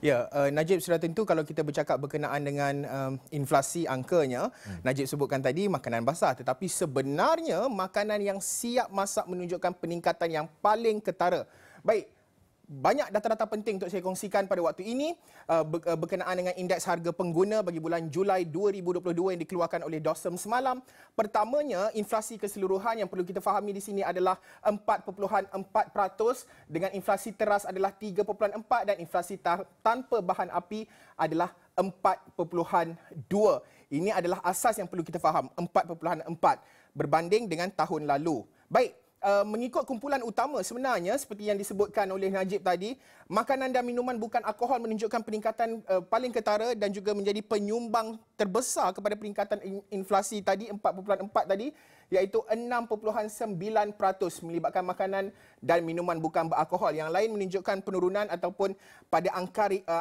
Ya, Najib sudah tentu kalau kita bercakap berkenaan dengan inflasi angkanya, Najib sebutkan tadi makanan basah, tetapi sebenarnya makanan yang siap masak menunjukkan peningkatan yang paling ketara. Baik, banyak data-data penting untuk saya kongsikan pada waktu ini berkenaan dengan indeks harga pengguna bagi bulan Julai 2022 yang dikeluarkan oleh Dawson semalam. Pertamanya, inflasi keseluruhan yang perlu kita fahami di sini adalah 4.4% dengan inflasi teras adalah 3.4 dan inflasi tanpa bahan api adalah 4.2. Ini adalah asas yang perlu kita faham, 4.4 berbanding dengan tahun lalu. Baik. Mengikut kumpulan utama sebenarnya seperti yang disebutkan oleh Najib tadi, makanan dan minuman bukan alkohol menunjukkan peningkatan paling ketara dan juga menjadi penyumbang terbesar kepada peningkatan inflasi tadi 4.4 tadi, iaitu 6.9% melibatkan makanan dan minuman bukan beralkohol. Yang lain menunjukkan penurunan ataupun pada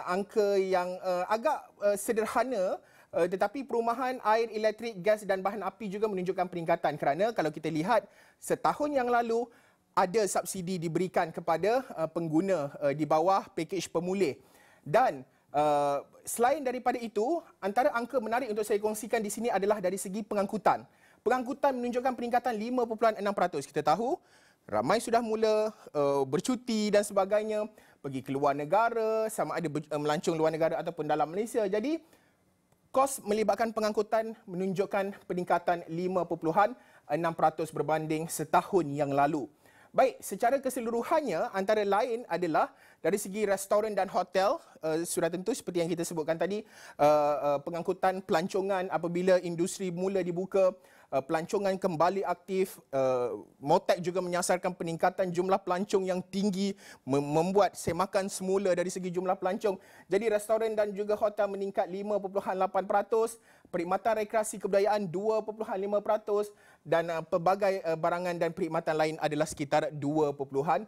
angka yang agak sederhana. Tetapi perumahan, air, elektrik, gas dan bahan api juga menunjukkan peningkatan kerana kalau kita lihat setahun yang lalu ada subsidi diberikan kepada pengguna di bawah pakej pemulih. Dan selain daripada itu, antara angka menarik untuk saya kongsikan di sini adalah dari segi pengangkutan. Pengangkutan menunjukkan peningkatan 5.6%. Kita tahu ramai sudah mula bercuti dan sebagainya, pergi ke luar negara, sama ada melancong luar negara ataupun dalam Malaysia. Jadi kos melibatkan pengangkutan menunjukkan peningkatan 5.6% berbanding setahun yang lalu. Baik, secara keseluruhannya antara lain adalah dari segi restoran dan hotel, sudah tentu seperti yang kita sebutkan tadi, pengangkutan pelancongan apabila industri mula dibuka, pelancongan kembali aktif, Motek juga menyasarkan peningkatan jumlah pelancong yang tinggi, membuat semakan semula dari segi jumlah pelancong. Jadi restoran dan juga hotel meningkat 5.8%, perkhidmatan rekreasi kebudayaan 2.5% dan pelbagai barangan dan perkhidmatan lain adalah sekitar 2.1%.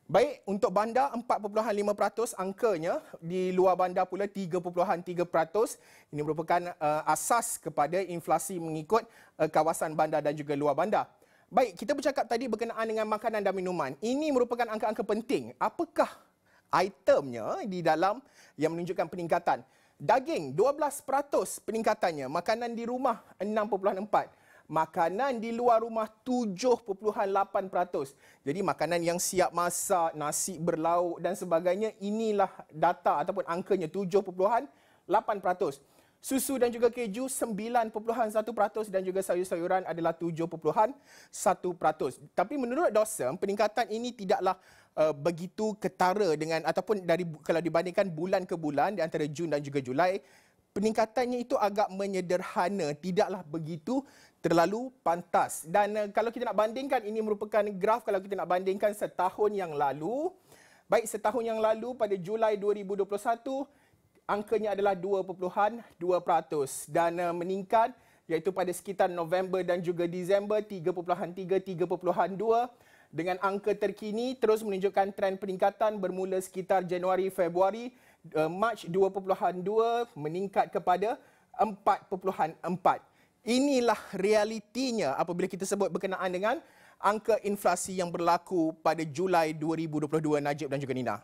Baik, untuk bandar 4.5% angkanya, di luar bandar pula 3.3%. Ini merupakan asas kepada inflasi mengikut kawasan bandar dan juga luar bandar. Baik, kita bercakap tadi berkenaan dengan makanan dan minuman. Ini merupakan angka-angka penting. Apakah itemnya di dalam yang menunjukkan peningkatan? Daging 12% peningkatannya, makanan di rumah 6.4%. Makanan di luar rumah 7.8%. Jadi makanan yang siap masak, nasi berlauk dan sebagainya, inilah data ataupun angkanya 7.8%. Susu dan juga keju 9.1% dan juga sayur-sayuran adalah 7.1%. Tapi menurut Dawson, peningkatan ini tidaklah begitu ketara dengan ataupun kalau dibandingkan bulan ke bulan di antara Jun dan juga Julai, peningkatannya itu agak menyederhana, tidaklah begitu terlalu pantas. Dan kalau kita nak bandingkan, ini merupakan graf kalau kita nak bandingkan setahun yang lalu. Baik, setahun yang lalu pada Julai 2021, angkanya adalah 2.2% dan meningkat iaitu pada sekitar November dan juga Disember 3.3, 3.2. Dengan angka terkini terus menunjukkan tren peningkatan bermula sekitar Januari, Februari, Mac 2.2 meningkat kepada 4.4. Inilah realitinya apabila kita sebut berkenaan dengan angka inflasi yang berlaku pada Julai 2022, Najib dan juga Nina.